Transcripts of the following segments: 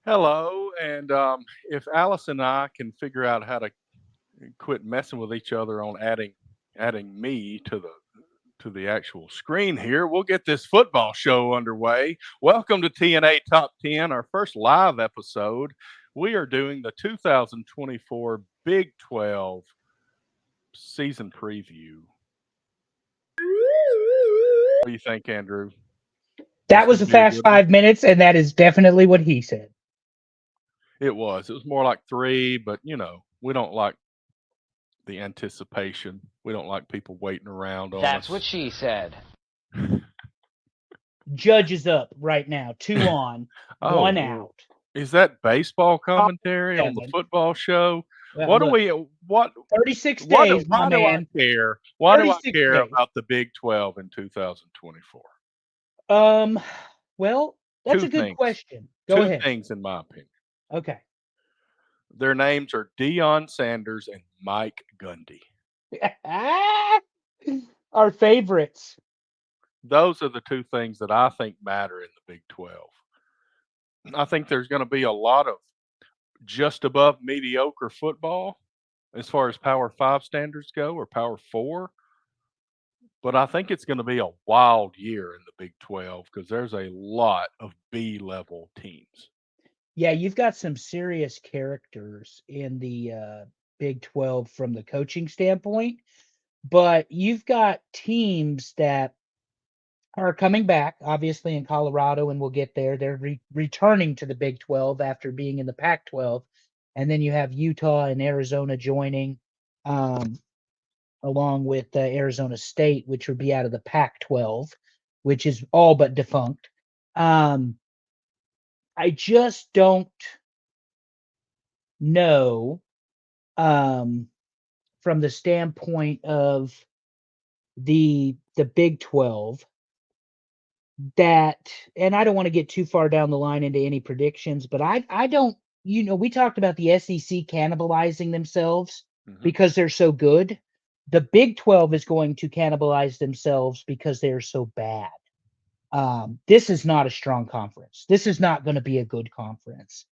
Hello, and if Alice and I can figure out how to quit messing with each other on adding me to the actual screen here, we'll get this football show underway. Welcome to TNA Top 10, our first live episode. We are doing the 2024 Big 12 season preview. What do you think, Andrew? This That was going a to be a fast good one? 5 minutes, and that is definitely what he said. It was. It was more like three, but we don't like the anticipation. We don't like people waiting around on That's what us. she said. Judge is up right now. Two on, Oh, one well, out. is that baseball Top commentary on the seven. football show? Well, What do look, we what 36 what days, my why do I man. care? Why do I 36 care days. about the Big 12 in 2024? Um, well, that's Two a good things. question. Go Two ahead. things in my opinion. Okay. Their names are Deion Sanders and Mike Gundy. Our favorites. Those are the two things that I think matter in the Big 12. I think there's going to be a lot of just above mediocre football as far as Power 5 standards go or Power 4, but I think it's going to be a wild year in the Big 12 because there's a lot of B level teams. Yeah, you've got some serious characters in the Big 12 from the coaching standpoint, but you've got teams that are coming back, obviously in Colorado, and we'll get there. They're returning to the Big 12 after being in the Pac 12. And then you have Utah and Arizona joining, um, along with Arizona State, which would be out of the Pac 12, which is all but defunct. Um, I just don't know, um, from the standpoint of the Big 12 that, and I don't want to get too far down the line into any predictions, but I don't, we talked about the SEC cannibalizing themselves Hmm. because they're so good. The Big 12 is going to cannibalize themselves because they're so bad. This is not a strong conference. This is not going to be a good conference.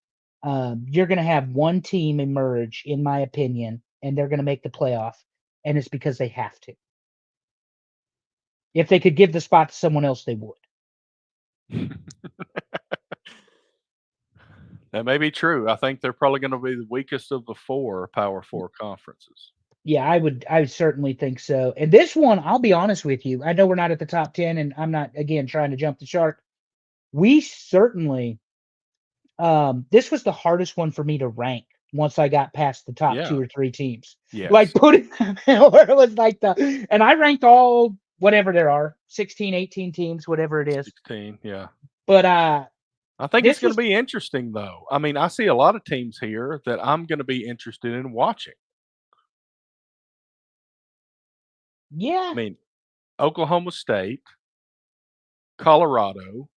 You're going to have one team emerge, in my opinion, and they're going to make the playoff, and it's because they have to. If they could give the spot to someone else, they would. That may be true. I think they're probably going to be the weakest of the four Power 4 conferences. Yeah, I would certainly think so. And this one, I'll be honest with you. I know we're not at the top 10 and I'm not again trying to jump the shark. We certainly this was the hardest one for me to rank once I got past the top two Yeah. or three teams. Like Yes. put it where it was like the and I ranked all whatever there are, 16, 18 teams, whatever it is. 16. Yeah. But I think it's this going to was be interesting, though. I mean, I see a lot of teams here that I'm going to be interested in watching. I yeah, mean, Oklahoma State, Colorado,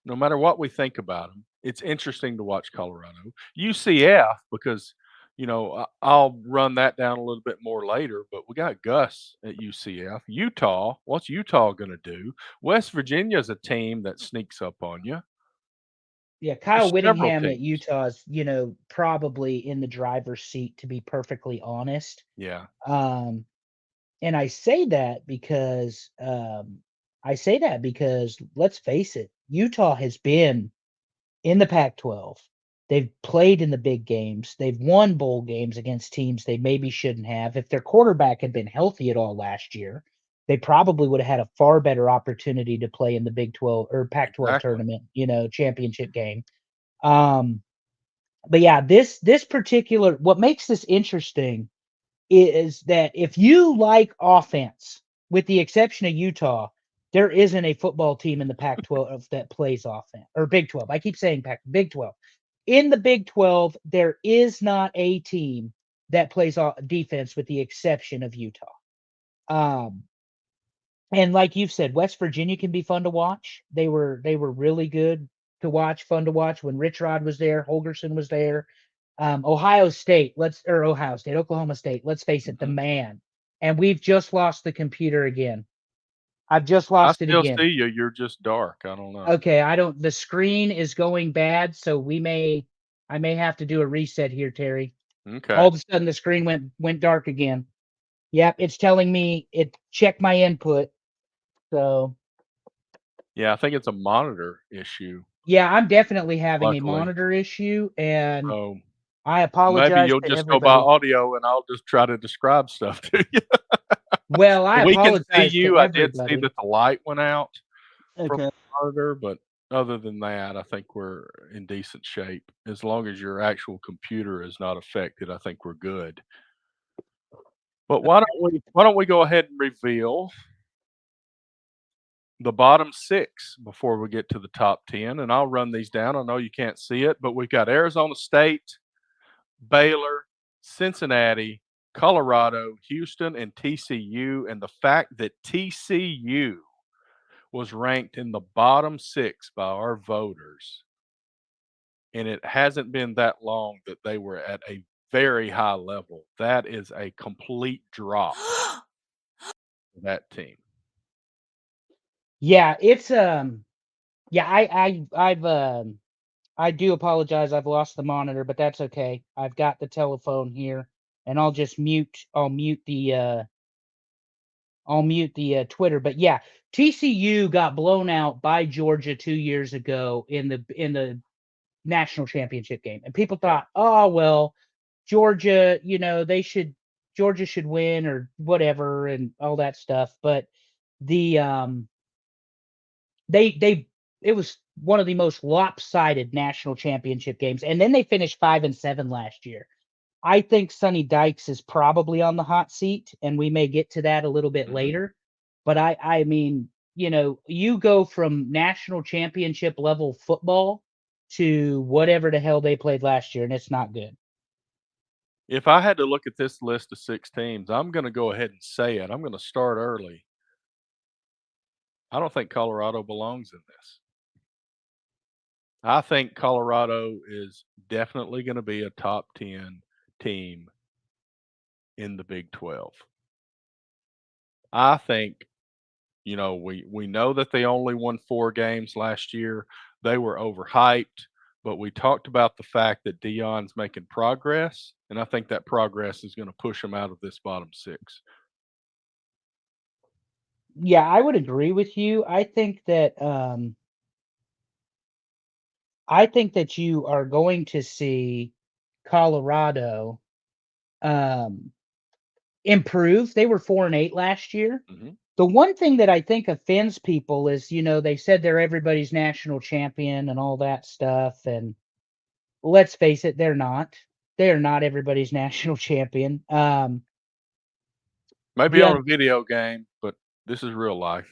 no matter what we think about them, it's interesting to watch Colorado. UCF, because, I'll run that down a little bit more later, but we got Gus at UCF. Utah, what's Utah going to do? West Virginia's a team that sneaks up on you. yeah, Kyle There's several Whittingham at teams. Utah is, probably in the driver's seat to be perfectly honest. Yeah. Um And I say that because let's face it, Utah has been in the Pac-12. They've played in the big games. They've won bowl games against teams they maybe shouldn't have. If their quarterback had been healthy at all last year, they probably would have had a far better opportunity to play in the Big 12 or Pac-12 Exactly. tournament, championship game. Um, but yeah, this particular what makes this interesting is that if you like offense, with the exception of Utah, there isn't a football team in the Pac-12 that plays offense or Big 12. I keep saying Big 12. In the Big 12, there is not a team that plays defense with the exception of Utah. Um, and like you've said, West Virginia can be fun to watch. They were really good to watch, fun to watch when Rich Rod was there, Holgerson was there. Ohio State, Oklahoma State. Let's face it, the Hmm. man. And we've just lost the computer again. I've just I lost it still again. see you. You're just dark. I don't know. Okay, I don't the screen is going bad, so I may have to do a reset here, Terry. All Okay. of a sudden the screen went dark again. Yep, it's telling me it check my input. So Yeah, I think it's a monitor issue, yeah, I'm definitely having a luckily. monitor issue, and So I maybe apologize you'll to just go by everybody. audio and I'll just try to describe stuff to you. Well, I We can see apologize to you. I did see everybody. that the light went out from Okay. the monitor, but other than that, I think we're in decent shape. As long as your actual computer is not affected, I think we're good. But why don't we go ahead and reveal the bottom 6 before we get to the top 10, and I'll run these down. I know you can't see it, but we've got Arizona State, Baylor, Cincinnati, Colorado, Houston, and TCU, and the fact that TCU was ranked in the bottom 6 by our voters, and it hasn't been that long that they were at a very high level. That is a complete drop for that team. Yeah, it's yeah, I do apologize. I've lost the monitor, but that's okay. I've got the telephone here, and I'll mute the Twitter. But yeah, TCU got blown out by Georgia 2 years ago in the national championship game, and people Yeah. thought, oh well, Georgia, Georgia should win or whatever and all that stuff. But the they it was one of the most lopsided national championship games, and then they finished 5-7 last year. I think Sonny Dykes is probably on the hot seat, and we may get to that a little bit Mhm. later. But I mean, you go from national championship level football to whatever the hell they played last year, and it's not good. If I had to look at this list of 6 teams, I'm gonna go ahead and say it. I'm gonna start early. I don't think Colorado belongs in this. I think Colorado is definitely gonna be a top 10 team in the Big 12. I think, we know that they only won 4 games last year. They were overhyped, but we talked about the fact that Deion's making progress, and I think that progress is gonna push them out of this bottom 6. Yeah, I would agree with you. I think that you are going to see Colorado um improve. They were 4-8 last year. Mhm. The one thing that I think offends people is, they said they're everybody's national champion and all that stuff. And let's face it, they're not. They are not everybody's national champion. Maybe The on oth- a video game, but this is real life.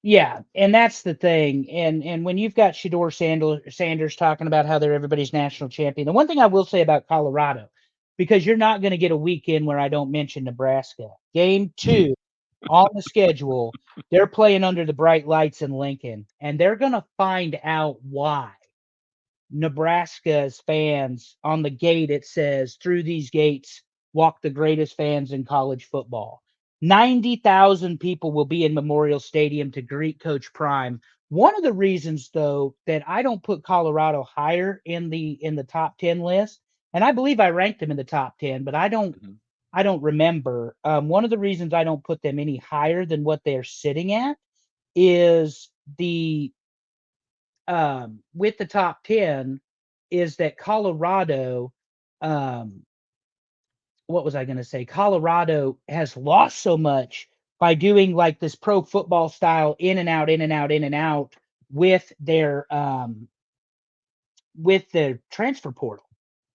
yeah, and that's the thing. And when you've got Sanders talking about how they're everybody's national champion, the one thing I will say about Colorado, because you're not going to get a weekend where I don't mention Nebraska. Game 2 on the schedule, they're playing under the bright lights in Lincoln, and they're going to find out why Nebraska's fans on the gate, it says, through these gates walk the greatest fans in college football. 90,000 people will be in Memorial Stadium to greet Coach Prime. One of the reasons, though, that I don't put Colorado higher in the top 10 list, and I believe I ranked them in the top 10, but Mhm. I don't remember. One of the reasons I don't put them any higher than what they're sitting at is the with the top 10 is that Colorado, um, what was I going to say? Colorado has lost so much by doing like this pro football style in and out, in and out, in and out with their transfer portal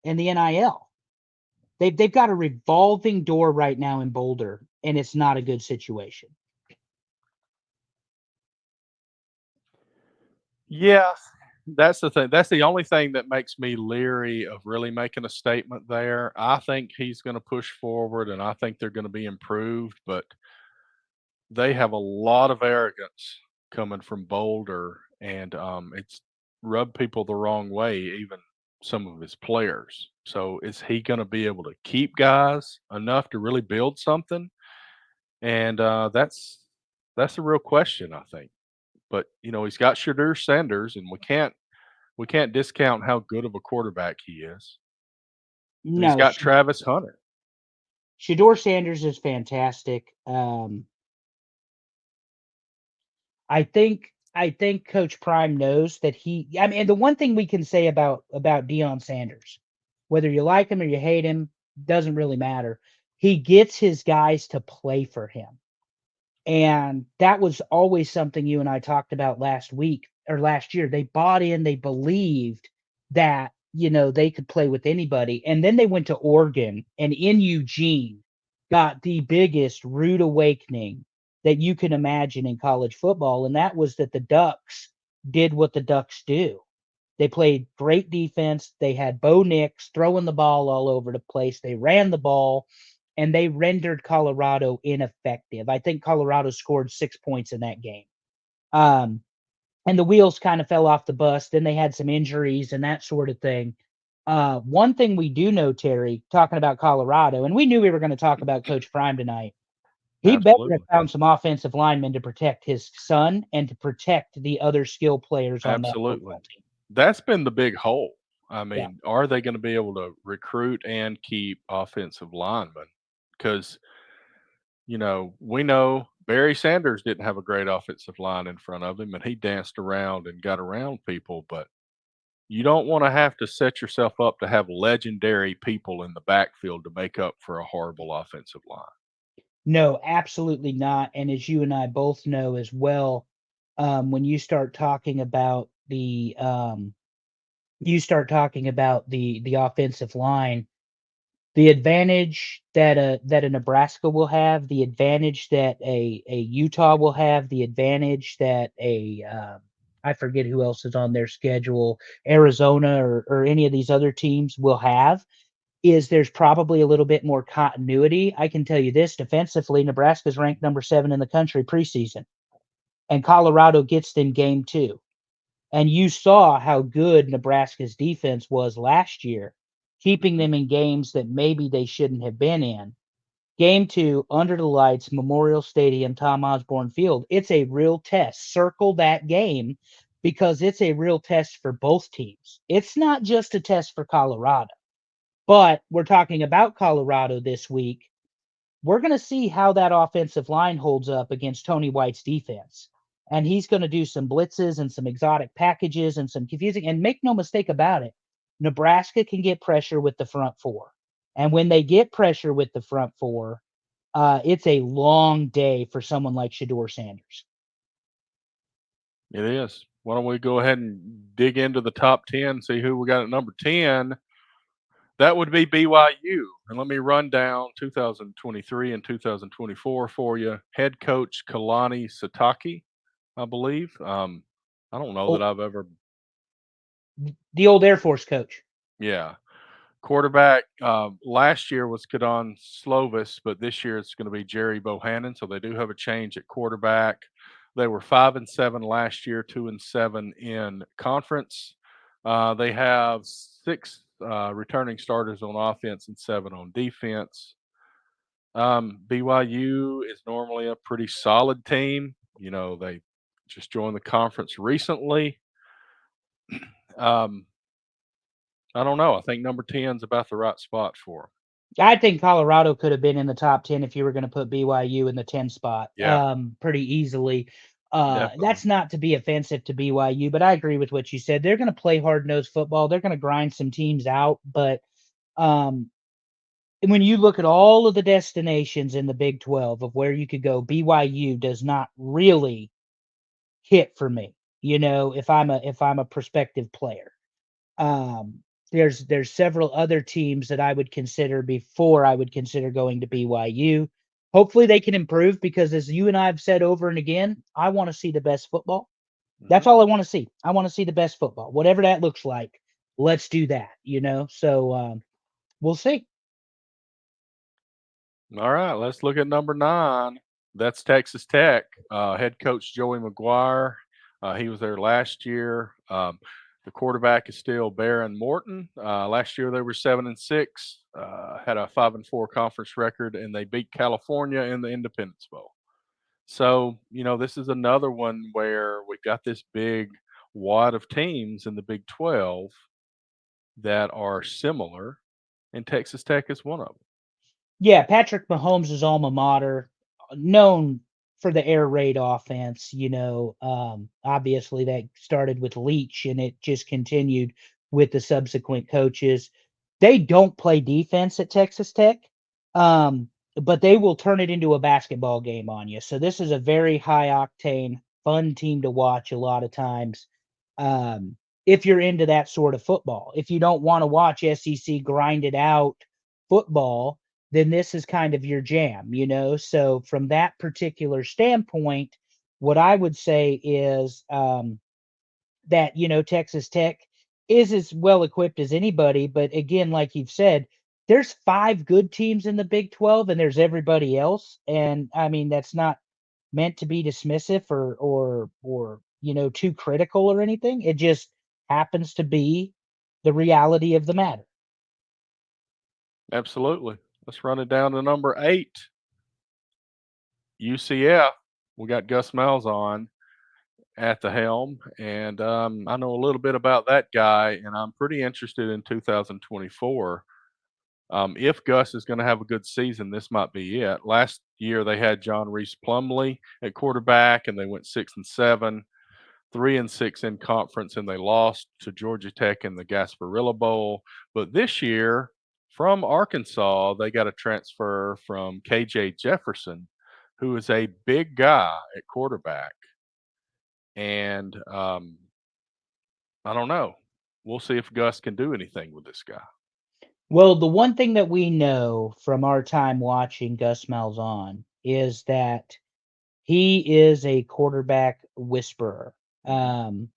and the NIL. They've got a revolving door right now in Boulder, and it's not a good situation. Yeah, that's the thing. That's the only thing that makes me leery of really making a statement there. I think he's gonna push forward, and I think they're gonna be improved, but they have a lot of arrogance coming from Boulder, and, it's rubbed people the wrong way, even some of his players. So, is he gonna be able to keep guys enough to really build something? And, that's That's a real question, I think. But he's got Shadur Sanders, and we can't discount how good of a quarterback he is. And he's No, got Travis Hunter. Shador Sanders is fantastic. I think Coach Prime knows that he. I mean, the one thing we can say about Deion Sanders, whether you like him or you hate him, doesn't really matter. He gets his guys to play for him. And that was always something you and I talked about last week or last year. They bought in, they believed that, they could play with anybody. And then they went to Oregon and in Eugene got the biggest rude awakening that you can imagine in college football. And that was that the Ducks did what the Ducks do. They played great defense. They had Bo Nix throwing the ball all over the place. They ran the ball and they rendered Colorado ineffective. I think Colorado scored 6 points in that game. Um, and the wheels kind of fell off the bus. Then they had some injuries and that sort of thing. One thing we do know, Terry, talking about Colorado, and we knew we were going to talk about Coach Prime tonight. He better have Absolutely. found some offensive linemen to protect his son and to protect the other skill players on that Absolutely. football team. That's been the big hole. I Yeah. mean, are they going to be able to recruit and keep offensive linemen? Because, we know Barry Sanders didn't have a great offensive line in front of him, and he danced around and got around people. But you don't want to have to set yourself up to have legendary people in the backfield to make up for a horrible offensive line. No, absolutely not. And as you and I both know as well, when you start talking about the offensive line, the advantage that a Nebraska will have, the advantage that a Utah will have, the advantage that a I forget who else is on their schedule, Arizona or any of these other teams will have, is there's probably a little bit more continuity. I can tell you this defensively, Nebraska's ranked number 7 in the country preseason, and Colorado gets them game 2. And you saw how good Nebraska's defense was last year, keeping Mhm. them in games that maybe they shouldn't have been in. Game 2, under the lights, Memorial Stadium, Tom Osborne Field. It's a real test. Circle that game because it's a real test for both teams. It's not just a test for Colorado. But we're talking about Colorado this week. We're going to see how that offensive line holds up against Tony White's defense. And he's going to do some blitzes and some exotic packages and some confusing. And make no mistake about it, Nebraska can get pressure with the front four. And when they get pressure with the front four, it's a long day for someone like Shador Sanders. It is. Why don't we go ahead and dig into the top 10, see who we got at number 10? That would be BYU. And let me run down 2023 and 2024 for you. Head coach Kalani Satake, I believe. I don't know that Oh, I've ever, the old Air Force coach. yeah. Quarterback last year was Kadon Slovis, but this year it's going to be Jerry Bohannon. So they do have a change at quarterback. They were 5-7 last year, 2-7 in conference. They have 6 returning starters on offense and 7 on defense. BYU is normally a pretty solid team. They just joined the conference recently. Um, I don't know. I think number 10 is about the right spot for them. I think Colorado could have been in the top 10 if you were going to put BYU in the 10 spot, Yeah, pretty easily. definitely. That's not to be offensive to BYU, but I agree with what you said. They're going to play hard nosed football. They're going to grind some teams out. But um, when you look at all of the destinations in the Big 12 of where you could go, BYU does not really hit for me. If I'm a prospective player. Um, there's several other teams that I would consider before I would consider going to BYU. Hopefully they can improve because as you and I have said over and again, I want to see the best football. Mhm. That's all I want to see. I want to see the best football. Whatever that looks like, let's do that. So we'll see. All right, let's look at number 9. That's Texas Tech. Head coach Joey McGuire. He was there last year. The quarterback is still Baron Morton. Last year they were 7-6, had a 5-4 conference record, and they beat California in the Independence Bowl. So, this is another one where we've got this big wad of teams in the Big 12 that are similar, and Texas Tech is one of them. Yeah, Patrick Mahomes' alma mater, known for the air raid offense. Obviously that started with Leach and it just continued with the subsequent coaches. They don't play defense at Texas Tech, um, but they will turn it into a basketball game on you. So this is a very high octane, fun team to watch a lot of times. Um, if you're into that sort of football, if you don't want to watch SEC grind it out football, then this is kind of your jam. So from that particular standpoint, what I would say is that Texas Tech is as well equipped as anybody. But again, like you've said, there's 5 good teams in the Big 12, and there's everybody else. And I mean, that's not meant to be dismissive or too critical or anything. It just happens to be the reality of the matter. Absolutely. Let's run it down to number 8, UCF. We got Gus Malzahn at the helm, and I know a little bit about that guy, and I'm pretty interested in 2024. If Gus is going to have a good season, this might be it. Last year they had John Reese Plumley at quarterback, and they went 6-7, 3-6 in conference, and they lost to Georgia Tech in the Gasparilla Bowl. But this year, from Arkansas, they got a transfer from KJ Jefferson, who is a big guy at quarterback. And I don't know. We'll see if Gus can do anything with this guy. Well, the one thing that we know from our time watching Gus Malzahn is that he is a quarterback whisperer. Mhm.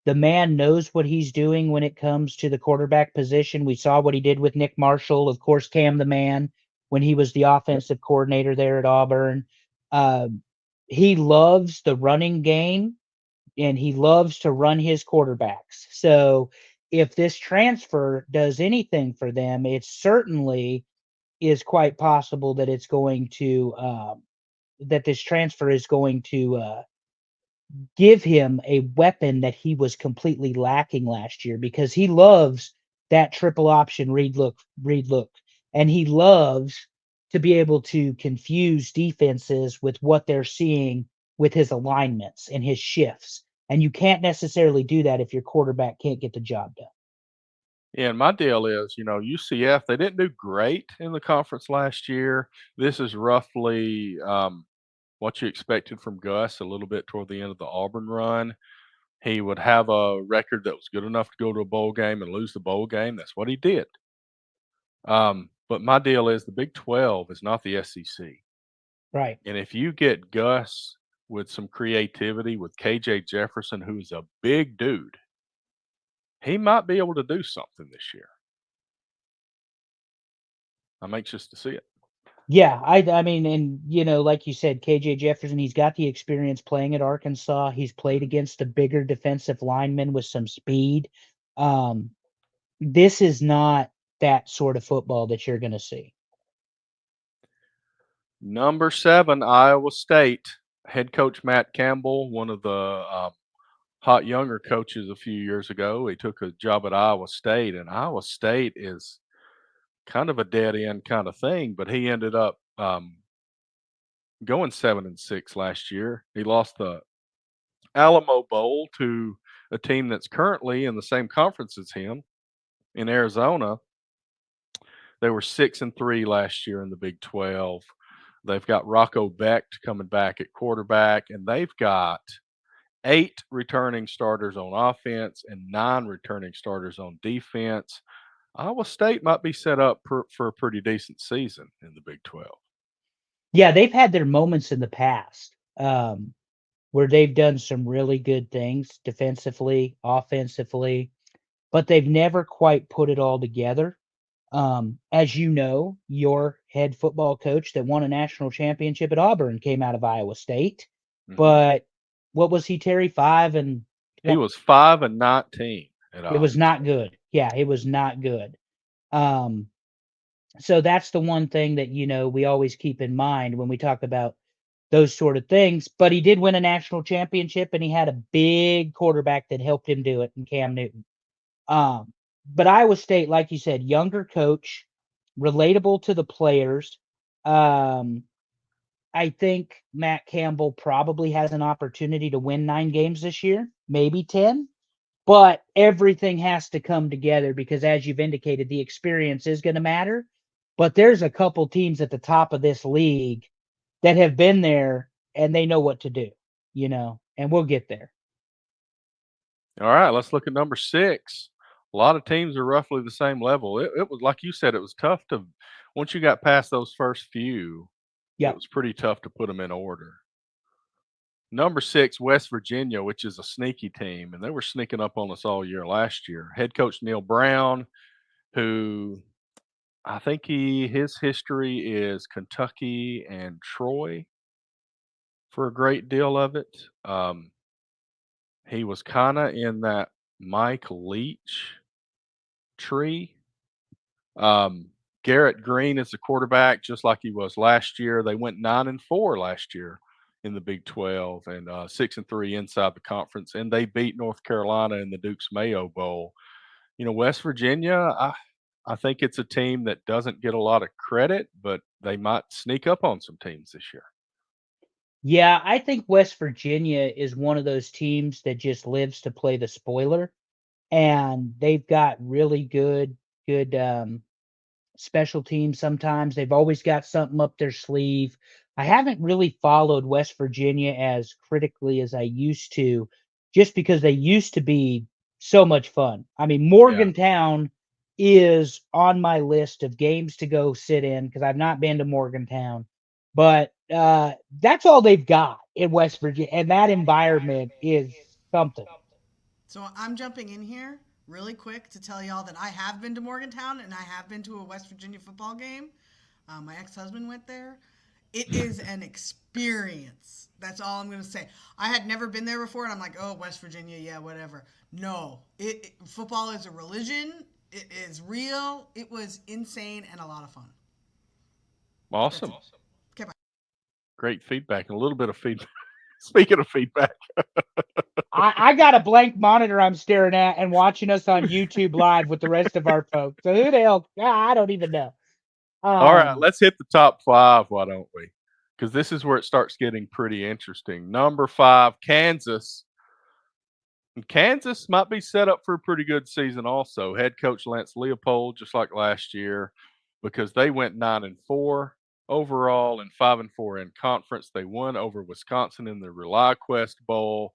The man knows what he's doing when it comes to the quarterback position. We saw what he did with Nick Marshall, of course, Cam the Man, when he was the Yep. offensive coordinator there at Auburn. Um, he loves the running game and he loves to run his quarterbacks. So if this transfer does anything for them, it certainly is quite possible that it's going to that this transfer is going to give him a weapon that he was completely lacking last year because he loves that triple option read look, and he loves to be able to confuse defenses with what they're seeing with his alignments and his shifts. And you can't necessarily do that if your quarterback can't get the job done. Yeah, and my deal is, UCF, they didn't do great in the conference last year. This is roughly what you expected from Gus a little bit toward the end of the Auburn run. He would have a record that was good enough to go to a bowl game and lose the bowl game. That's what he did. But my deal is the Big 12 is not the SEC. Right. And if you get Gus with some creativity with KJ Jefferson, who's a big dude, he might be able to do something this year. I'm anxious to see it. Yeah, I mean, and like you said, KJ Jefferson, he's got the experience playing at Arkansas. He's played Mhm. against a bigger defensive lineman with some speed. Um, this is not that sort of football that you're going to see. Number 7, Iowa State. Head coach Matt Campbell, one of the hot younger coaches a few years ago. He took a job at Iowa State, and Iowa State is kind of a dead end kind of thing. But he ended up going 7-6 last year. He lost the Alamo Bowl to a team that's currently in the same conference as him in Arizona. They were 6-3 last year in the Big 12. They've got Rocco Becht coming back at quarterback, and they've got 8 returning starters on offense and 9 returning starters on defense. Iowa State might be set up for a pretty decent season in the Big 12. Yeah, they've had their moments in the past where they've done some really good things defensively, offensively, but they've never quite put it all together. As you know, your head football coach that won a national championship at Auburn came out of Iowa State. Mhm. But what was he, Terry? 5 and He was 5-19 at it Iowa was not State. good. Yeah, it was not good. Um, so that's the one thing that we always keep in mind when we talk about those sort of things. But he did win a national championship, and he had a big quarterback that helped him do it in Cam Newton. Um, but Iowa State, like you said, younger coach, relatable to the players. Um, I think Matt Campbell probably has an opportunity to win 9 games this year, maybe 10. But everything has to come together because, as you've indicated, the experience is going to matter. But there's a couple teams at the top of this league that have been there and they know what to do, and we'll get there. All right, let's look at number 6. A lot of teams are roughly the same level. It was like you said, it was tough to once you got past those first few, it Yep. was pretty tough to put them in order. Number 6, West Virginia, which is a sneaky team, and they were sneaking up on us all year last year. Head coach Neil Brown, who I think his history is Kentucky and Troy for a great deal of it. He was kinda in that Mike Leach tree. Um, Garrett Green is the quarterback, just like he was last year. They went 9-4 last year in the Big 12 and 6-3 inside the conference, and they beat North Carolina in the Duke's Mayo Bowl. West Virginia, I think it's a team that doesn't get a lot of credit, but they might sneak up on some teams this year. Yeah, I think West Virginia is one of those teams that just lives to play the spoiler, and they've got really good special teams sometimes. They've always got something up their sleeve. I haven't really followed West Virginia as critically as I used to, just because they used to be so much fun. I mean, Yeah. Morgantown is on my list of games to go sit in because I've not been to Morgantown. But that's all they've got in West Virginia, and that environment is something. So I'm jumping in here really quick to tell y'all that I have been to Morgantown and I have been to a West Virginia football game. My ex husband went there. It is an experience. That's all I'm going to say. I had never been there before, and I'm like, oh, West Virginia, yeah, whatever. No, football is a religion. It is real. It was insane and a lot of fun. That's Awesome. it. Okay, bye. Great feedback and a little bit of feedback. Speaking of feedback. I got a blank monitor I'm staring at and watching us on YouTube live with the rest of our folks. So who the hell? I don't even know. All right, Um, let's hit the top 5, why don't we? Because this is where it starts getting pretty interesting. Number 5, Kansas. And Kansas might be set up for a pretty good season also. Head coach Lance Leopold, just like last year, because they went 9-4 overall and 5-4 in conference. They won over Wisconsin in the ReliaQuest Bowl.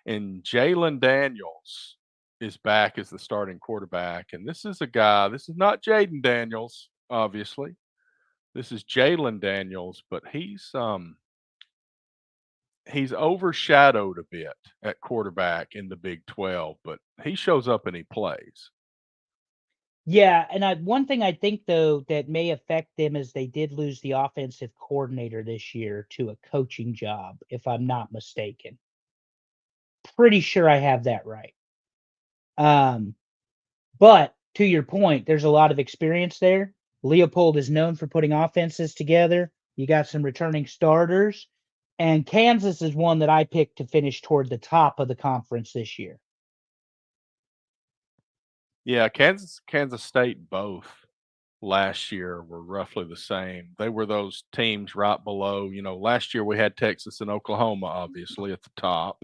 And Jalen Daniels is back as the starting quarterback. And this is a guy, this is not Jaden Daniels, obviously. This is Jalen Daniels, but he's overshadowed a bit at quarterback in the Big 12, but he shows up and he plays. yeah, and one thing I think though that may affect them is they did lose the offensive coordinator this year to a coaching job, if I'm not mistaken. Pretty sure I have that right. Um, but to your point, there's a lot of experience there. Leopold is known for putting offenses together. You got some returning starters, and Kansas is one that I picked to finish toward the top of the conference this year. Yeah, Kansas State both last year were roughly the same. They were those teams right below, last year we had Texas and Oklahoma obviously at the top.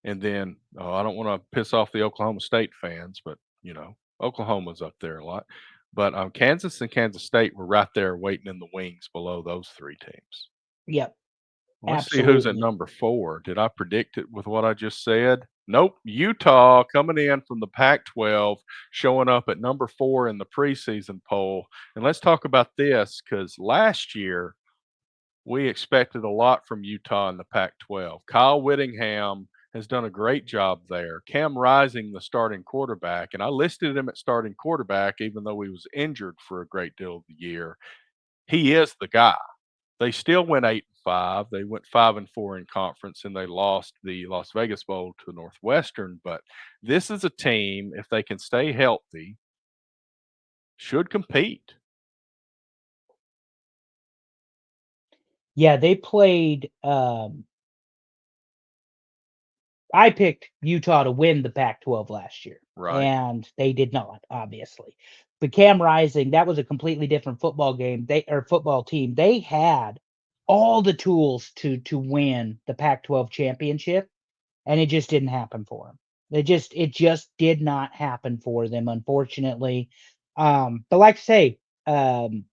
And then I don't want to piss off the Oklahoma State fans, but Oklahoma's up there a lot. But Kansas and Kansas State were right there waiting in the wings below those 3 teams. Yep, Let's see who's at absolutely. number 4. Did I predict it with what I just said? Nope. Utah coming in from the Pac-12, showing up at number 4 in the preseason poll. And let's talk about this because last year we expected a lot from Utah in the Pac-12. Kyle Whittingham has done a great job there. Cam Rising, the starting quarterback, and I listed him at starting quarterback even though he was injured for a great deal of the year. He is the guy. They still went 8-5. They went 5-4 in conference, and they lost the Las Vegas Bowl to Northwestern. But this is a team, if they can stay healthy, should compete. Yeah, they played. I picked Utah to win the Pac-12 last year, Right. and they did not, obviously. But Cam Rising, that was a completely different football game. Football team. They had all the tools to win the Pac-12 championship, and it just didn't happen for them. It just did not happen for them, unfortunately. But like I say, um,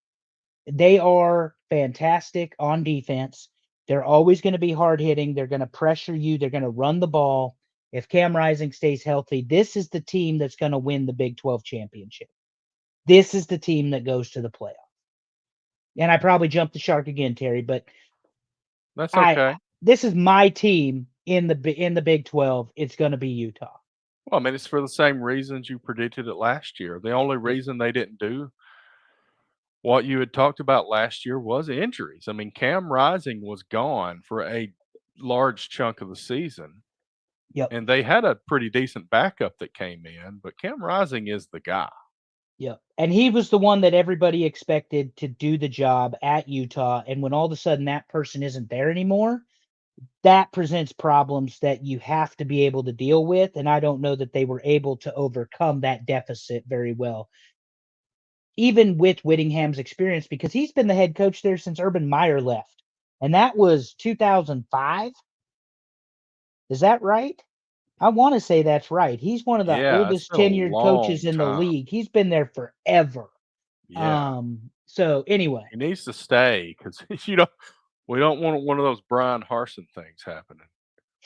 they are fantastic on defense. They're always going to be hard hitting. They're going to pressure you. They're going to run the ball. If Cam Rising stays healthy, this is the team that's going to win the Big 12 championship. This is the team that goes to the playoff. And I probably jumped the shark again, Terry, but That's I okay. this is my team in the Big 12. It's going to be Utah. Well, I mean, it's for the same reasons you predicted it last year. The only Yep. reason they didn't do what you had talked about last year was injuries. I mean, Cam Rising was gone for a large chunk of the season, Yep. and they had a pretty decent backup that came in, but Cam Rising is the guy. Yep. And he was the one that everybody expected to do the job at Utah. And when all of a sudden that person isn't there anymore, that presents problems that you have to be able to deal with. And I don't know that they were able to overcome that deficit very well, even with Whittingham's experience, because he's been the head coach there since Urban Meyer left. And that was 2005. Is that right? I want to say that's right. He's one of the Yeah, it's oldest been a tenured coaches long in the time. league. He's been there forever. Yeah, So anyway, he needs to stay because we don't want one of those Brian Harson things happening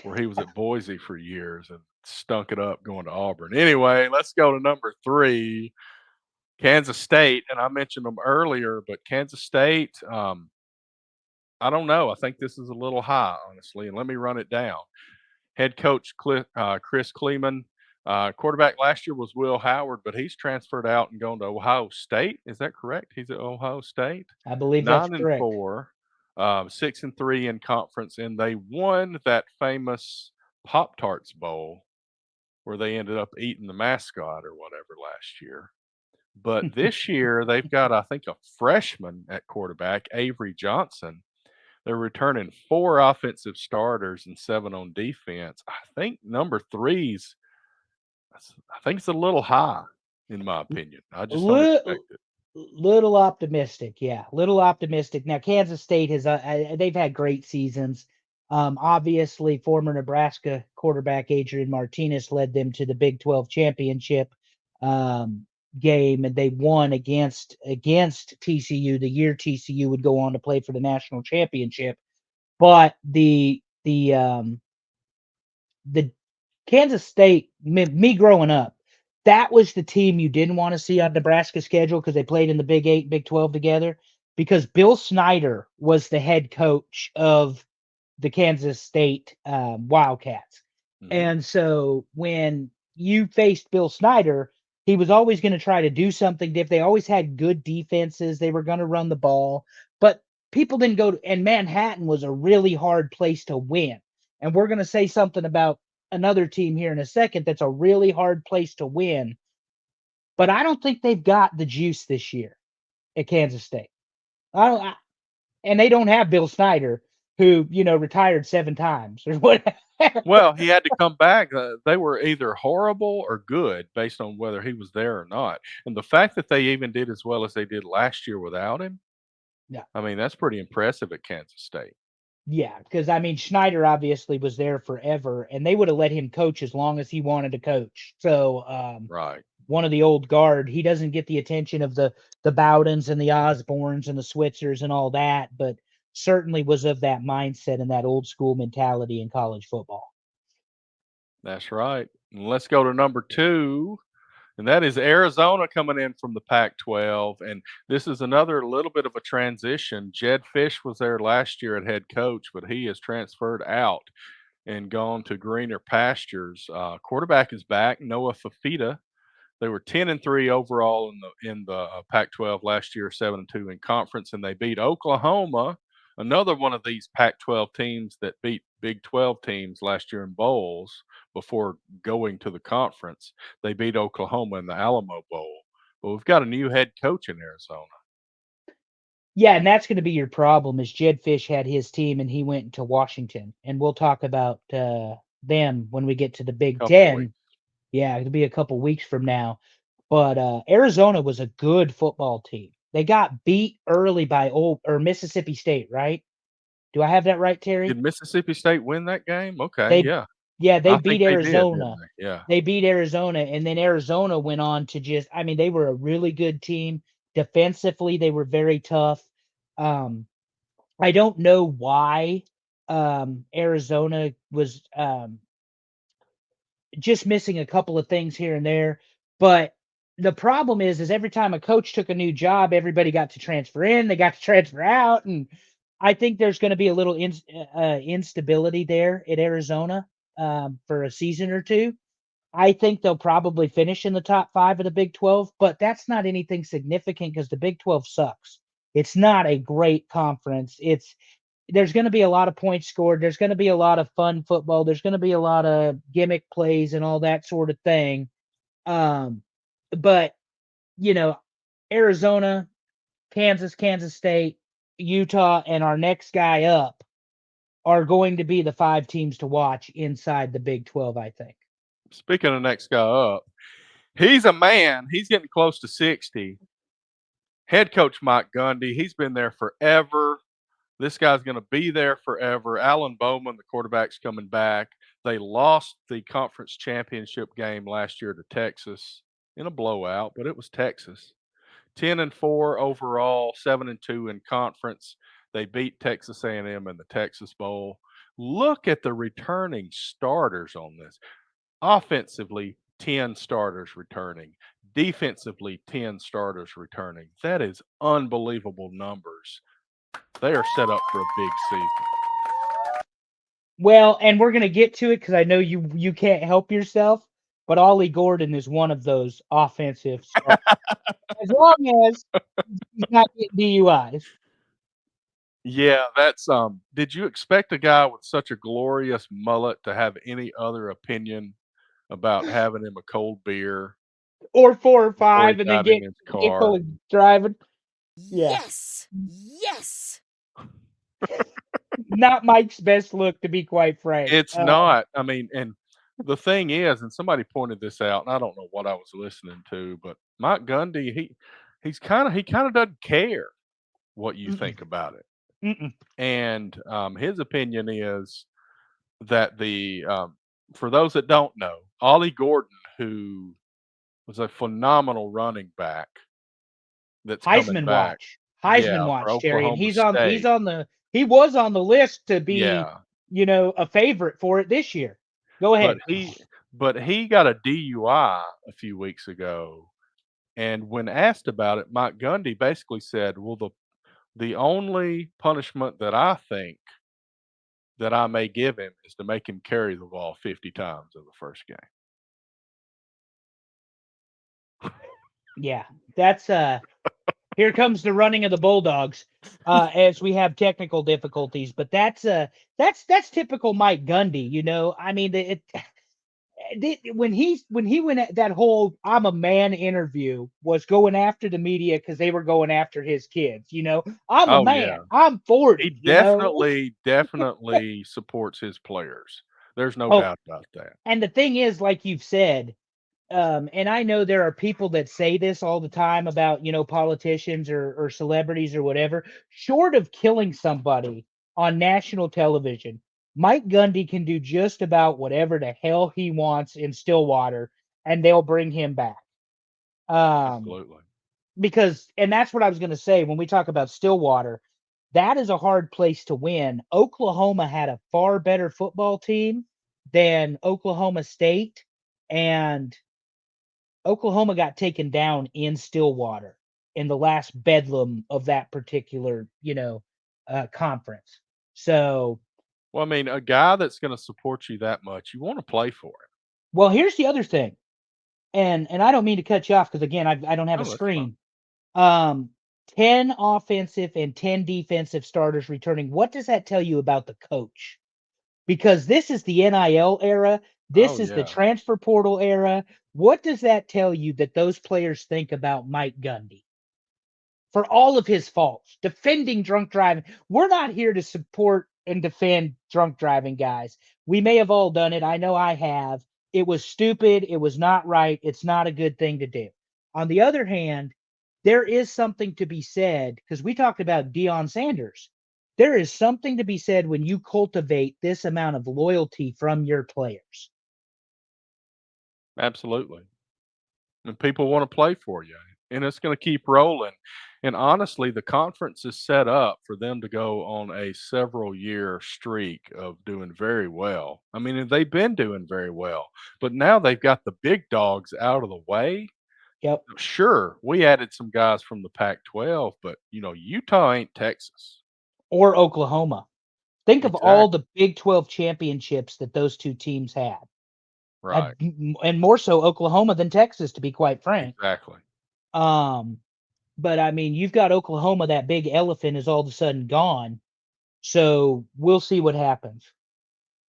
where he was at Boise for years and stunk it up going to Auburn. Anyway, let's go to number 3, Kansas State, and I mentioned them earlier, but Kansas State, I don't know. I think this is a little high, honestly, and let me run it down. Head coach Chris Kleeman. Quarterback last year was Will Howard, but he's transferred out and gone to Ohio State. Is that correct? He's at Ohio State. I believe that's Nine and correct. four, 6-3 in conference, and they won that famous Pop Tarts Bowl where they ended up eating the mascot or whatever last year. But this year they've got, I think, a freshman at quarterback, Avery Johnson. They're returning 4 offensive starters and 7 on defense. I think number 3's I think it's a little high in my opinion. I just don't Little, expect it. little optimistic, yeah, little optimistic. Now, Kansas State has they've had great seasons. Obviously, former Nebraska quarterback Adrian Martinez led them to the Big 12 championship um, game, and they won against TCU the year TCU would go on to play for the national championship. But the Kansas State, me growing up, that was the team you didn't want to see on Nebraska's schedule because they played in the Big 8, Big 12 together. Because Bill Snyder was the head coach of the Kansas State Wildcats. Mhm. And so when you faced Bill Snyder, he was always going to try to do something different. They always had good defenses. They were going to run the ball, but people didn't go to, and Manhattan was a really hard place to win. And we're going to say something about another team here in a second that's a really hard place to win. But I don't think they've got the juice this year at Kansas State. I don't, I, and they don't have Bill Snyder, who retired 7 times or whatever. Well, he had to come back. They were either horrible or good based on whether he was there or not. And the fact that they even did as well as they did last year without him, Yeah, I mean, that's pretty impressive at Kansas State. yeah, because I mean Schneider obviously was there forever, and they would have let him coach as long as he wanted to coach. So Right. one of the old guard, he doesn't get the attention of the Bowdens and the Osborns and the Switzers and all that, but certainly was of that mindset and that old school mentality in college football. That's right. And let's go to number 2, and that is Arizona coming in from the Pac-12. And this is another little bit of a transition. Jed Fish was there last year at head coach, but he has transferred out and gone to greener pastures. Quarterback is back, Noah Fafita. They were 10-3 overall in the Pac-12 last year, 7-2 in conference, and they beat Oklahoma, another one of these Pac-12 teams that beat Big 12 teams last year in bowls before going to the conference. They beat Oklahoma in the Alamo Bowl. But we've got a new head coach in Arizona. Yeah, and that's going to be your problem. Is Jed Fish had his team and he went to Washington, and we'll talk about them when we get to the Big Couple of Ten. weeks. Yeah, it'll be a couple weeks from now. But Arizona was a good football team. They got beat early by Mississippi State, right? Do I have that right, Did Terry? Mississippi State win that game? Okay, They yeah. Yeah, they I beat think they did, didn't Arizona. they? Yeah. They beat Arizona, and then Arizona went on to they were a really good team. Defensively, they were very tough. Um, I don't know why Arizona was just missing a couple of things here and there, but the problem is every time a coach took a new job, everybody got to transfer in, they got to transfer out, and I think there's going to be a little instability there at Arizona for a season or two. I think they'll probably finish in the top 5 of the Big 12, but that's not anything significant because the Big 12 sucks. It's not a great conference. There's going to be a lot of points scored. There's going to be a lot of fun football. There's going to be a lot of gimmick plays and all that sort of thing. Um, but you know, Arizona, Kansas State, Utah, and our next guy up are going to be the 5 teams to watch inside the Big 12, I think. Speaking of next guy up, he's a man. He's getting close to 60. Head coach Mike Gundy. He's been there forever. This guy's going to be there forever. Alan Bowman, the quarterback's coming back. They lost the conference championship game last year to Texas in a blowout, but it was Texas. 10-4 overall, 7-2 in conference. They beat Texas A&M in the Texas Bowl. Look at the returning starters on this. Offensively, 10 starters returning. Defensively, 10 starters returning. That is unbelievable numbers. They are set up for a big season. Well, and we're going to get to it because I know you can't help yourself, but Ollie Gordon is one of those offensive stars. As long as he's not getting DUIs. Yeah, that's did you expect a guy with such a glorious mullet to have any other opinion about having him a cold beer Or 4 or before he 5 and then got in get his vehicle car? and driving. Yeah. Yes. Yes. Not Mike's best look, to be quite frank. It's not. I mean, and the thing is, and somebody pointed this out, and I don't know what I was listening to, but Mike Gundy, he kind of doesn't care what you Mm-mm, think about it. mm-mm. And his opinion is that for those that don't know, Ollie Gordon, who was a phenomenal running back that's coming Heisman back, watch. yeah, Heisman for watch, Terry. And Oklahoma State, he was on the list to be, yeah, a favorite for it this year. Go but ahead. he got a DUI a few weeks ago, and when asked about it, Mike Gundy basically said, "Well, the only punishment that I think that I may give him is to make him carry the ball 50 times in the first game." Yeah. That's here comes the running of the Bulldogs as we have technical difficulties, but that's typical Mike Gundy, I mean, when he went at that whole "I'm a man" interview was going after the media because they were going after his kids. I'm a Oh yeah. man. I'm 40. He definitely supports his players. There's no Oh, doubt about that. and the thing is, like you've said, and I know there are people that say this all the time about politicians or celebrities or whatever. Short of killing somebody on national television, Mike Gundy can do just about whatever the hell he wants in Stillwater, and they'll bring him back. Um, Absolutely. and that's what I was going to say when we talk about Stillwater. That is a hard place to win. Oklahoma had a far better football team than Oklahoma State, and Oklahoma got taken down in Stillwater in the last bedlam of that particular, conference. So, Well, I mean, a guy that's going to support you that much, you want to play for him. well, here's the other thing, and I don't mean to cut you off because again, I don't have a Oh, that's fine. screen. Um, 10 offensive and 10 defensive starters returning. What does that tell you about the coach? Because this is the NIL era. Oh This is the yeah. transfer portal era. What does that tell you that those players think about Mike Gundy? for all of his faults, defending drunk driving. We're not here to support and defend drunk driving, guys. We may have all done it. I know I have. It was stupid. It was not right. It's not a good thing to do. On the other hand, there is something to be said because we talked about Deion Sanders. There is something to be said when you cultivate this amount of loyalty from your players. Absolutely. And people want to play for you, and it's going to keep rolling. And honestly, the conference is set up for them to go on a several year streak of doing very well. I mean, and they've been doing very well, but now they've got the big dogs out of the way. Yep. Sure, we added some guys from the Pac 12, but Utah ain't Texas. Or Oklahoma. Think of all Exactly. the Big 12 championships that those two teams had. Right. And more so Oklahoma than Texas, to be quite frank. Exactly. Um, but I mean, you've got Oklahoma, that big elephant is all of a sudden gone. So we'll see what happens.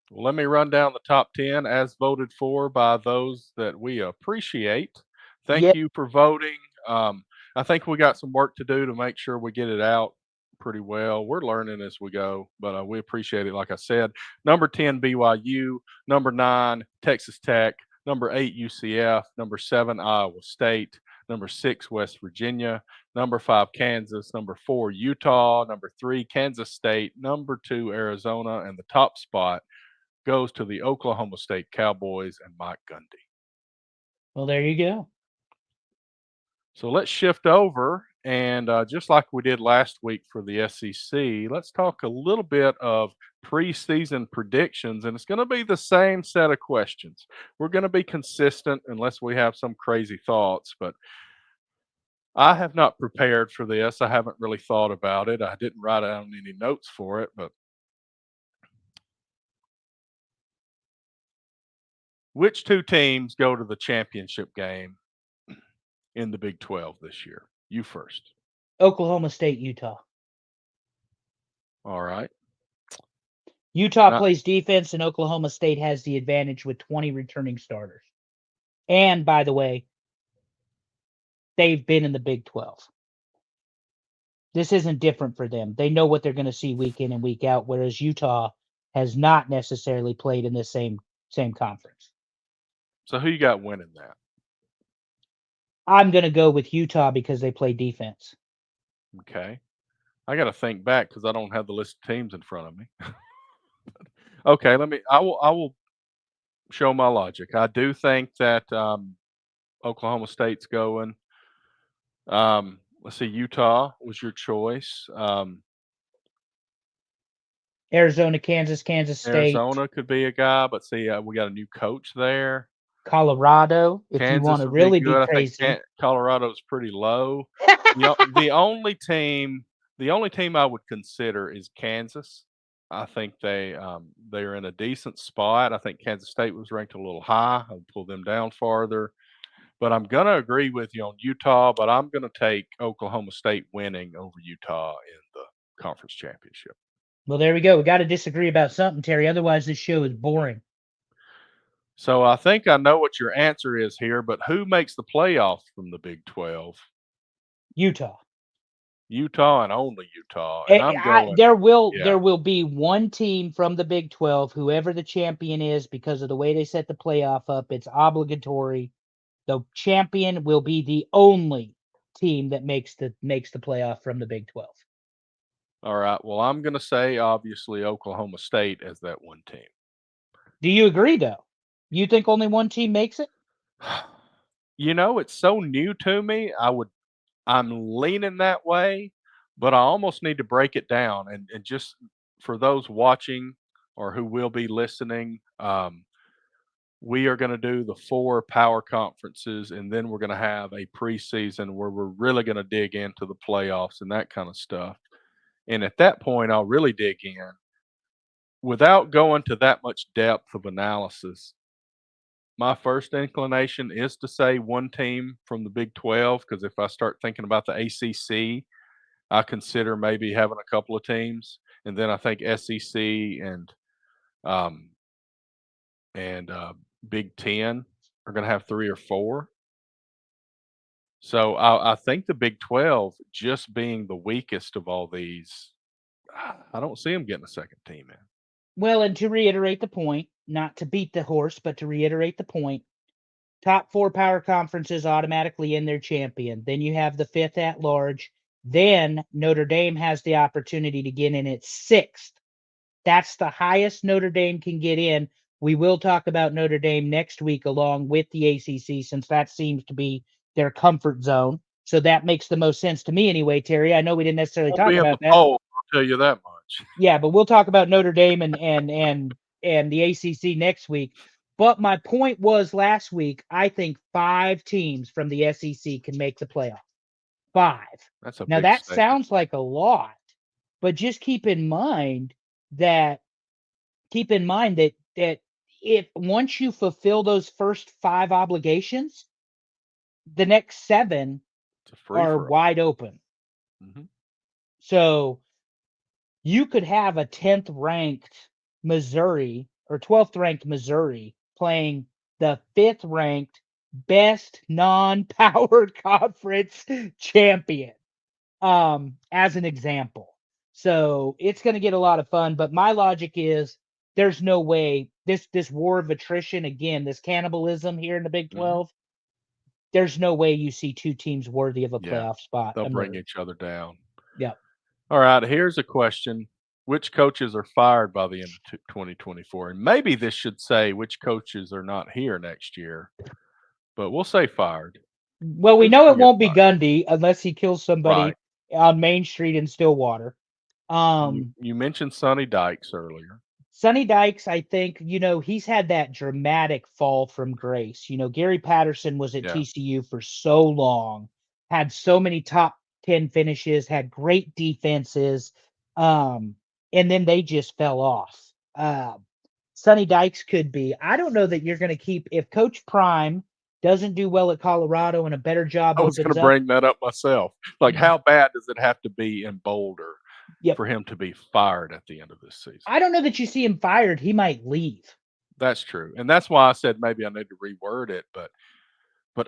Well, let me run down the top 10 as voted for by those that we appreciate. Yeah. Thank you for voting. I think we got some work to do to make sure we get it out pretty well. We're learning as we go, but we appreciate it. Like I said, number 10, BYU, number 9, Texas Tech, number 8, UCF, number 7, Iowa State, number 6, West Virginia, number 5, Kansas, number 4, Utah, number 3, Kansas State, number 2, Arizona, and the top spot goes to the Oklahoma State Cowboys and Mike Gundy. Well, there you go. So let's shift over and just like we did last week for the SEC, let's talk a little bit of preseason predictions. And it's going to be the same set of questions. We're going to be consistent unless we have some crazy thoughts, but I have not prepared for this. I haven't really thought about it. I didn't write down any notes for it, but which two teams go to the championship game in the Big 12 this year? You first. Oklahoma State, Utah. All right. Utah Not plays defense, and Oklahoma State has the advantage with 20 returning starters. And by the way, they've been in the Big 12. This isn't different for them. They know what they're going to see week in and week out, whereas Utah has not necessarily played in the same conference. so who you got winning that? I'm going to go with Utah because they play defense. Okay. I got to think back because I don't have the list of teams in front of me. Okay, I will show my logic. I do think that Oklahoma State's going. Let's see, Utah was your choice. Arizona, Kansas State, Arizona could be a guy, but see, we got a new coach there. Colorado, if you want Kansas to would be really be good. I think crazy. Colorado's pretty low. The only team I would consider is Kansas. I think they're in a decent spot. I think Kansas State was ranked a little high. I'd pull them down farther. But I'm gonna agree with you on Utah, but I'm gonna take Oklahoma State winning over Utah in the conference championship. Well, there we go. We got to disagree about something, Terry. Otherwise, this show is boring. So I think I know what your answer is here, but who makes the playoffs from the Big 12? Utah. Utah and only Utah. And I'm going, There yeah. will be one team from the Big 12, whoever the champion is, because of the way they set the playoff up. It's obligatory. The champion will be the only team that makes the playoff from the Big 12. All right. Well, I'm going to say obviously Oklahoma State as that one team. Do you agree, though? You think only one team makes it? It's so new to me. I'm leaning that way, but I almost need to break it down and just for those watching or who will be listening, we are going to do the 4 power conferences, and then we're going to have a preseason where we're really going to dig into the playoffs and that kind of stuff. And at that point, I'll really dig in without going to that much depth of analysis. My first inclination is to say one team from the Big 12 because if I start thinking about the ACC, I consider maybe having a couple of teams, and then I think SEC um, and Big 10 are going to have 3 or 4. So I think the Big 12 just being the weakest of all these, I don't see them getting a second team in. Well, and to reiterate the point, not to beat the horse, but to reiterate the point, top 4 power conferences automatically in their champion. Then you have the 5th at large. Then Notre Dame has the opportunity to get in at 6th. That's the highest Notre Dame can get in. We will talk about Notre Dame next week along with the ACC, since that seems to be their comfort zone. So that makes the most sense to me anyway, Terry. I know we didn't necessarily Won't talk be in the about that. poll, I'll tell you that much. Yeah, but we'll talk about Notre Dame and the ACC next week. But my point was last week, I think 5 teams from the SEC can make the playoff. 5. That's a Now big that statement. sounds like a lot, but just keep in mind that that if once you fulfill those first 5 obligations, the next 7 It's a free are for all. wide open. Mhm. So you could have a 10th ranked Missouri or 12th ranked Missouri playing the 5th ranked best non-power conference champion, as an example. So it's going to get a lot of fun, but my logic is there's no way this war of attrition, again, this cannibalism here in the Big Mhm. 12, there's no way you see 2 teams worthy of a Yeah, playoff spot they'll bring emerge. each other down. Yep. All right, here's a question. Which coaches are fired by the end of 2024? And maybe this should say which coaches are not here next year, but we'll say fired. Well, we Who's know going it to get won't be fired? Gundy unless he kills Right. somebody on Main Street in Stillwater. You mentioned Sonny Dykes earlier. Sonny Dykes, I think, he's had that dramatic fall from grace. Gary Patterson was at Yeah. TCU for so long, had so many top 10 finishes, had great defenses, and then they just fell off. Sonny Dykes could be. I don't know that you're going to keep, if Coach Prime doesn't do well at Colorado and a better job I was going opens to up. bring that up myself. Like, how bad does it have to be in Boulder Yep. for him to be fired at the end of this season? I don't know that you see him fired. He might leave. That's true. And that's why I said maybe I need to reword it, but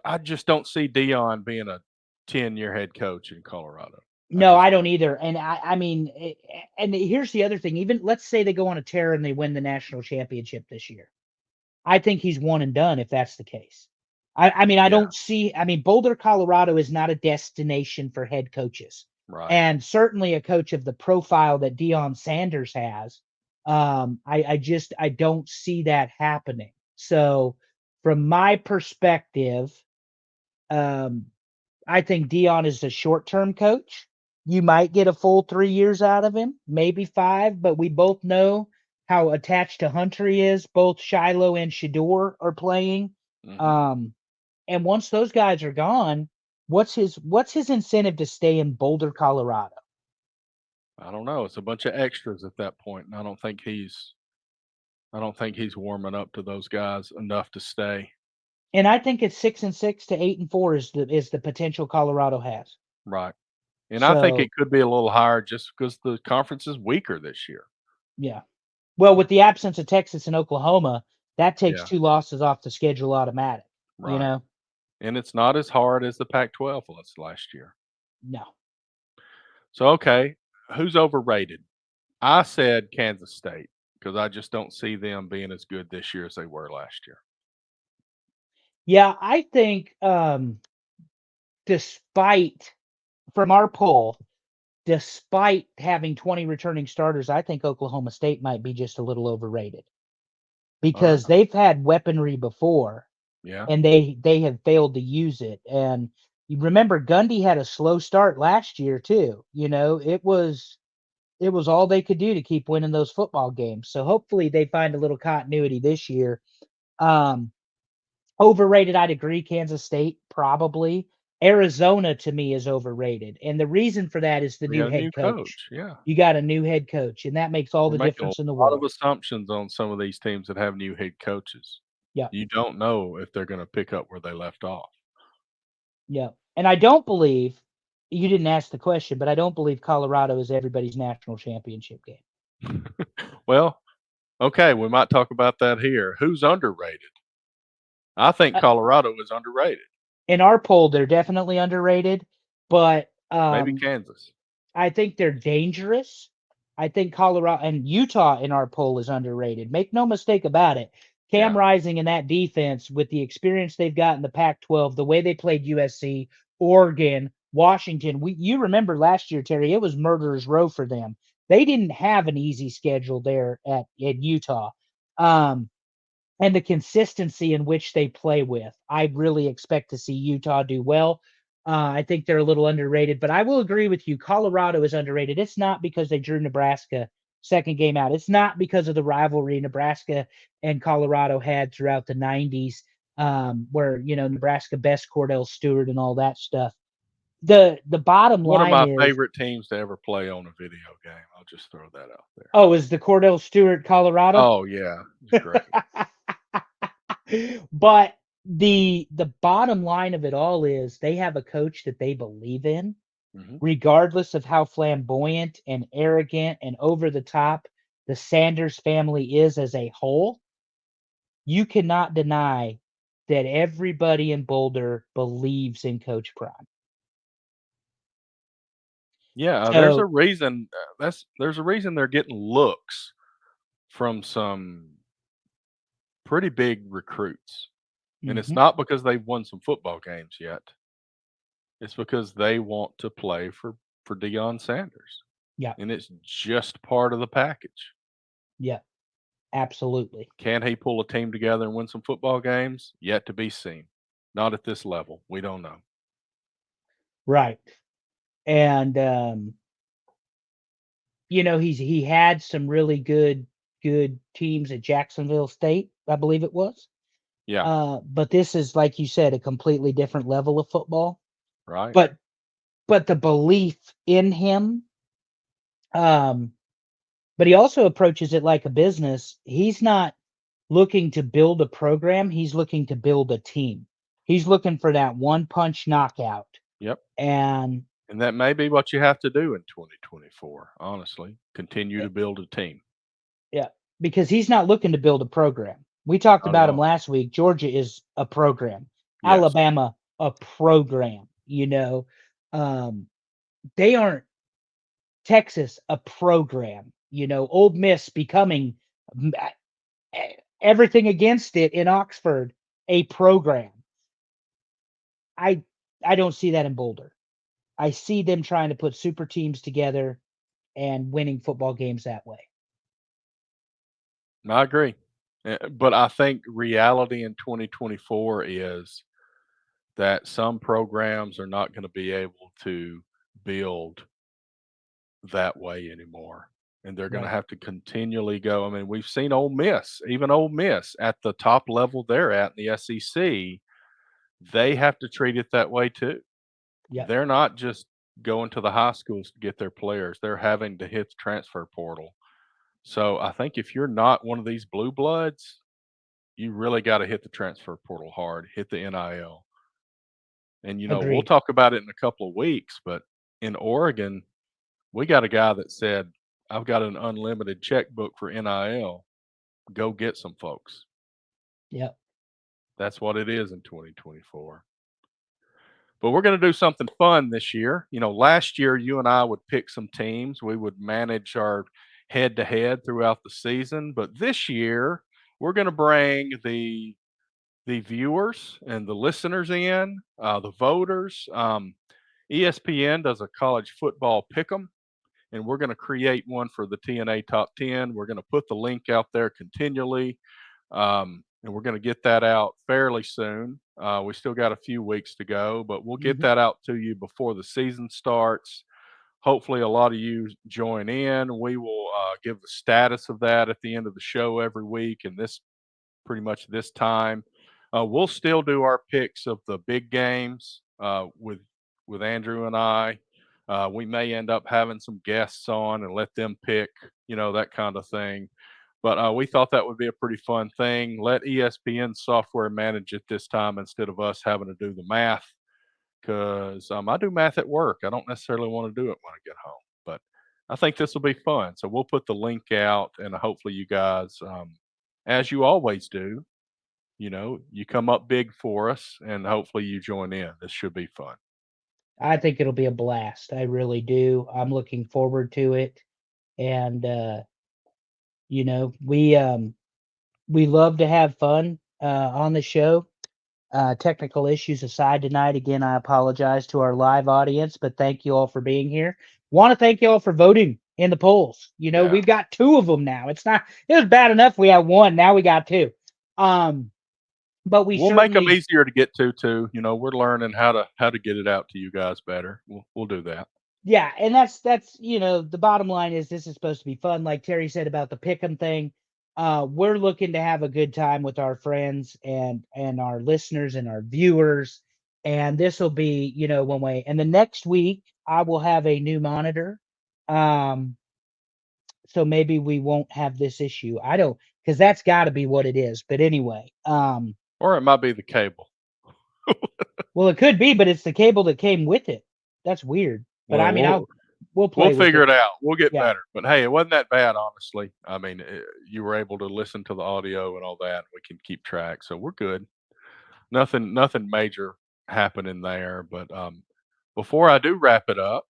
I just don't see Deion being a 10-year head coach in Colorado. No, I don't either. And I mean, and here's the other thing. Even let's say they go on a tear and they win the national championship this year. I think he's one and done if that's the case. I mean, I Yeah. don't see. I mean, Boulder, Colorado is not a destination for head coaches, Right. and certainly a coach of the profile that Deion Sanders has. I don't see that happening. So, from my perspective, I think Deion is a short-term coach. You might get a full 3 years out of him, maybe 5, but we both know how attached to Hunter he is. Both Shiloh and Shador are playing. Mhm. And once those guys are gone, what's his incentive to stay in Boulder, Colorado? I don't know. It's a bunch of extras at that point, and I don't think he's warming up to those guys enough to stay. And I think it's 6-6 to 8-4 is the potential Colorado has. Right. And I think So, it could be a little higher just because the conference is weaker this year. yeah. Well, with the absence of Texas and Oklahoma, that takes Yeah. 2 losses off the schedule automatic, you Right. know? And it's not as hard as the Pac-12 was last year. No. So, okay, who's overrated? I said Kansas State because I just don't see them being as good this year as they were last year. Yeah, I think despite from our poll, despite having 20 returning starters, I think Oklahoma State might be just a little overrated All right. because they've had weaponry before Yeah. and they have failed to use it. And you remember Gundy had a slow start last year too. It was all they could do to keep winning those football games. So hopefully they find a little continuity this year. Um, Overrated, I'd agree. Kansas State, probably. Arizona to me is overrated. And the reason for that is the We new got a new head coach. coach. Yeah. You got a new head coach, and that makes all We're the making a difference in the lot of world. assumptions on some of these teams that have new head coaches. Yeah. You don't know if they're going to pick up where they left off. Yeah. And I don't believe you didn't ask the question, but I don't believe Colorado is everybody's national championship game. Well, okay, we might talk about that here. Who's underrated? I think Uh, Colorado is underrated. in our poll, they're definitely underrated, but Maybe Kansas. I think they're dangerous. I think Colorado and Utah in our poll is underrated. Make no mistake about it. Cam Yeah. Rising and that defense, with the experience they've got in the Pac-12, the way they played USC, Oregon, Washington. You remember last year, Terry? It was murderer's row for them. They didn't have an easy schedule there at Utah. And the consistency in which they play with. I really expect to see Utah do well. I think they're a little underrated, but I will agree with you. Colorado is underrated. It's not because they drew Nebraska second game out. It's not because of the rivalry Nebraska and Colorado had throughout the 90s, where Nebraska best Cordell Stewart and all that stuff. The bottom One of line my is, favorite teams to ever play on a video game. I'll just throw that out there. is the Cordell Stewart Colorado? Oh yeah, it's great. But the bottom line of it all is they have a coach that they believe in, Hmm. regardless of how flamboyant and arrogant and over the top the Sanders family is as a whole. You cannot deny that everybody in Boulder believes in Coach Prime. Yeah, there's a So, reason. There's a reason they're getting looks from some pretty big recruits, and it's mhm, not because they've won some football games yet. It's because they want to play for Deion Sanders, yeah, and it's just part of the package. yeah, absolutely. Can he pull a team together and win some football games? Yet to be seen. Not at this level. We don't know. Right. And he had some really good teams at Jacksonville State, I believe it was. Yeah, But this is, like you said, a completely different level of football. right. But the belief in him, um, but he also approaches it like a business. He's not looking to build a program. He's looking to build a team. He's looking for that one punch knockout. Yep. And And that may be what you have to do in 2024, honestly. Continue eh, to build a team. yeah, because he's not looking to build a program. We talked Not at about him all. last week. Georgia is a program. Yes. Alabama, a program. Um, they aren't. Texas, a program. Old Miss becoming everything against it in Oxford, a program. I I don't see that in Boulder. I see them trying to put super teams together and winning football games that way. I agree. But I think reality in 2024 is that some programs are not going to be able to build that way anymore. And they're going to Right. have to continually go. I mean, we've seen Ole Miss, even Ole Miss at the top level they're at in the SEC, they have to treat it that way too. Yep. They're not just going to the high schools to get their players, they're having to hit the transfer portal. So I think if you're not one of these blue bloods, you really got to hit the transfer portal hard, hit the NIL. And, we'll Agreed. talk about it in a couple of weeks, but in Oregon, we got a guy that said, I've got an unlimited checkbook for NIL. Go get some folks. Yep. That's what it is in 2024. But we're going to do something fun this year. Last year, you and I would pick some teams. We would manage our head to head throughout the season. But this year, we're going to bring the viewers and the listeners in, the voters. ESPN does a college football pick 'em, and we're going to create one for the TNA Top 10. We're going to put the link out there continually, and we're going to get that out fairly soon. We still got a few weeks to go, but we'll get Hmm. that out to you before the season starts. Hopefully, a lot of you join in. We will give the status of that at the end of the show every week, and this pretty much this time. We'll still do our picks of the big games with Andrew and I. We may end up having some guests on and let them pick, that kind of thing. But we thought that would be a pretty fun thing. Let ESPN software manage it this time instead of us having to do the math because I do math at work. I don't necessarily want to do it when I get home, but I think this will be fun. So we'll put the link out and hopefully you guys, as you always do, you come up big for us, and hopefully you join in. This should be fun. I think it'll be a blast. I really do. I'm looking forward to it. And we love to have fun on the show. Technical issues aside tonight, again, I apologize to our live audience, but thank you all for being here. Want to thank you all for voting in the polls. Yeah. We've got 2 of them now. It was bad enough we had 1. Now we got 2. But we We'll make them certainly, easier to get to too. We're learning how to get it out to you guys better. We'll do that. yeah, and that's the bottom line is this is supposed to be fun, like Terry said about the pick'em thing. We're looking to have a good time with our friends and our listeners and our viewers, and this will be one way. And the next week I will have a new monitor, um, so maybe we won't have this issue. I don't, because that's got to be what it is. But anyway, Or it might be the cable. well, it could be, but it's the cable that came with it. That's weird. But I Well, mean, we'll we'll play with figure it. it out. We'll get Yeah. better. But hey, it wasn't that bad, honestly. I mean, you were able to listen to the audio and all that. We can keep track, so we're good. Nothing major happening there. But before I do wrap it up,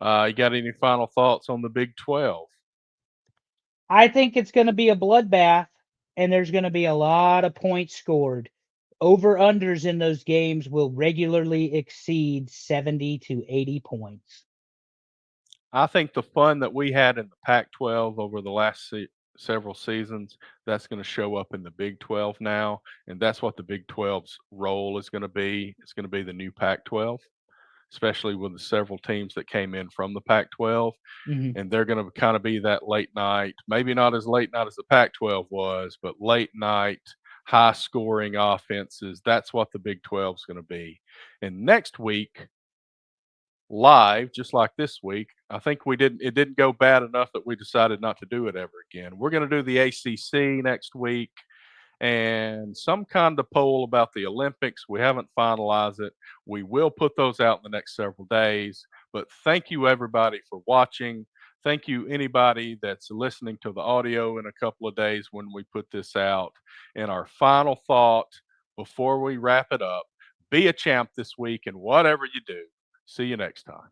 you got any final thoughts on the Big 12? I think it's going to be a bloodbath, and there's going to be a lot of points scored. Over-unders in those games will regularly exceed 70 to 80 points. I think the fun that we had in the Pac-12 over the last several seasons, that's going to show up in the Big 12 now, and that's what the Big 12's role is going to be. It's going to be the new Pac-12, especially with the several teams that came in from the Pac-12, Hmm. and they're going to kind of be that late night, maybe not as late night as the Pac-12 was, but late night, high scoring offenses. That's what the Big 12 is going to be. And next week, live, just like this week, I think it didn't go bad enough that we decided not to do it ever again. We're going to do the ACC next week and some kind of poll about the Olympics. We haven't finalized it. We will put those out in the next several days. But thank you everybody for watching. Thank you anybody that's listening to the audio in a couple of days when we put this out. And our final thought before we wrap it up, be a champ this week and whatever you do. See you next time.